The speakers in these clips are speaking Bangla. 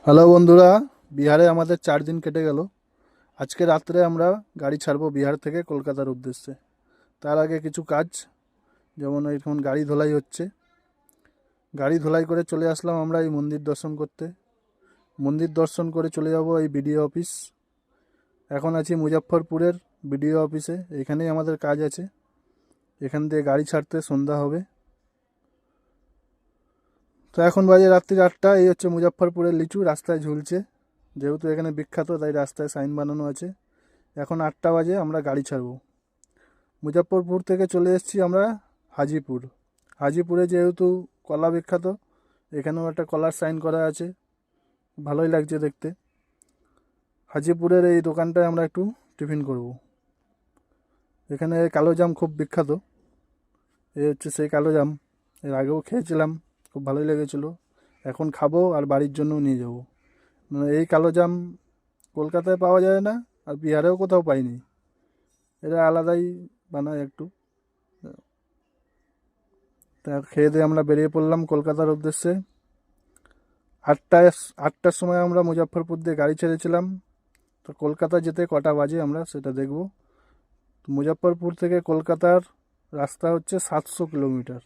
হ্যালো বন্ধুরা, বিহারে আমাদের 4 দিন কেটে গেল। আজকে রাত্রে আমরা গাড়ি ছাড়বো বিহার থেকে কলকাতার উদ্দেশ্যে। তার আগে কিছু কাজ, যেমন এখন গাড়ি ধোলাই হচ্ছে। গাড়ি ধোলাই করে চলে আসলাম আমরা এই মন্দির দর্শন করতে। মন্দির দর্শন করে চলে যাব এই বিডিও অফিস। এখন আছি মুজফ্ফরপুরের বিডিও অফিসে, এখানেই আমাদের কাজ আছে। এখান থেকে গাড়ি ছাড়তে সন্ধ্যা হবে। তো এখন বাজে রাত্রি 8টা। এই হচ্ছে মুজফ্ফরপুরের লিচু, রাস্তায় ঝুলছে। যেহেতু এখানে বিখ্যাত তাই রাস্তায় সাইন বানানো আছে। এখন 8টা বাজে, আমরা গাড়ি ছাড়বো। মুজফ্ফরপুর থেকে চলে এসেছি আমরা হাজিপুর। হাজিপুরে যেহেতু কলা বিখ্যাত, এখানেও একটা কলার সাইন করা আছে, ভালোই লাগছে দেখতে। হাজিপুরের এই দোকানটায় আমরা একটু টিফিন করব। এখানে কালো জাম খুব বিখ্যাত। এই হচ্ছে সেই কালো জাম, এর আগেও খেয়েছিলাম, খুব ভালোই লেগেছিলো। এখন খাবো আর বাড়ির জন্যও নিয়ে যাব। মানে এই কালো জাম কলকাতায় পাওয়া যায় না, আর বিহারেও কোথাও পাইনি। এরা আলাদাই বানায় একটু। তা খেয়ে দিয়ে আমরা বেরিয়ে পড়লাম কলকাতার উদ্দেশ্যে। আটটায় 8টার সময় আমরা মুজফ্ফরপুর দিয়ে গাড়ি ছেড়েছিলাম। তো কলকাতা যেতে কটা বাজে আমরা সেটা দেখব। তো মুজফ্ফরপুর থেকে কলকাতার রাস্তা হচ্ছে 700 কিলোমিটার।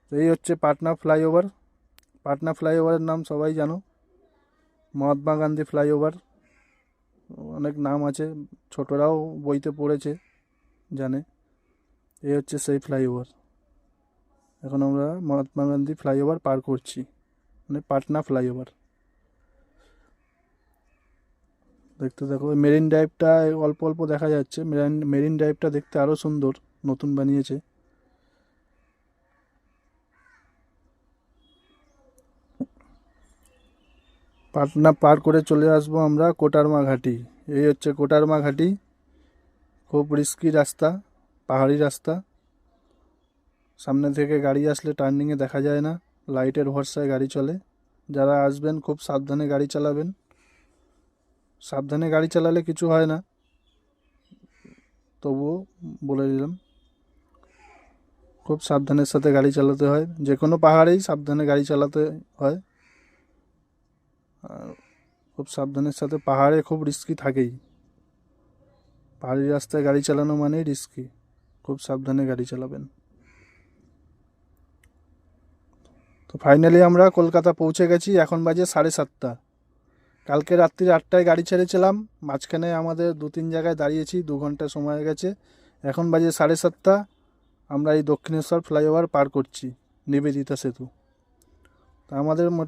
তো এই হচ্ছে পাটনা ফ্লাইওভার। পাটনা ফ্লাইওভারের নাম সবাই জানো, মহাত্মা গান্ধী ফ্লাইওভার। অনেক নাম আছে, ছোটরাও বইতে পড়েছে, জানে। এই হচ্ছে সেই ফ্লাইওভার। এখন আমরা মহাত্মা গান্ধী ফ্লাইওভার পার করছি, মানে পাটনা ফ্লাইওভার। দেখতে দেখো, মেরিন ড্রাইভটা অল্প অল্প দেখা যাচ্ছে। মেরিন ড্রাইভটা দেখতে আরও সুন্দর, নতুন বানিয়েছে। পাটনা পার করে চলে আসবো আমরা কোটারমা ঘাটি। এই হচ্ছে কোটারমা ঘাটি। খুব রিস্কি রাস্তা, পাহাড়ি রাস্তা। সামনে থেকে গাড়ি আসলে টার্নিংয়ে দেখা যায় না, লাইটের ভরসায় গাড়ি চলে। যারা আসবেন খুব সাবধানে গাড়ি চালাবেন। সাবধানে গাড়ি চালালে কিছু হয় না, তবুও বলে দিলাম। খুব সাবধানের সাথে গাড়ি চালাতে হয়, যে কোনো পাহাড়েই সাবধানে গাড়ি চালাতে হয়। আর খুব সাবধানের সাথে, পাহাড়ে খুব রিস্কি থাকেই। পাহাড়ি রাস্তায় গাড়ি চালানো মানেই রিস্কি, খুব সাবধানে গাড়ি চালাবেন। তো ফাইনালি আমরা কলকাতা পৌঁছে গেছি। এখন বাজে 7:30। কালকে রাত্রি 8টায় গাড়ি ছেড়েছিলাম, মাঝখানে আমাদের 2-3 জায়গায় দাঁড়িয়েছি, 2 ঘন্টা সময় গেছে। এখন বাজে 7:30। আমরা এই দক্ষিণেশ্বর ফ্লাইওভার পার করছি, নিবেদিতা সেতু। তা আমাদের মোটামুটি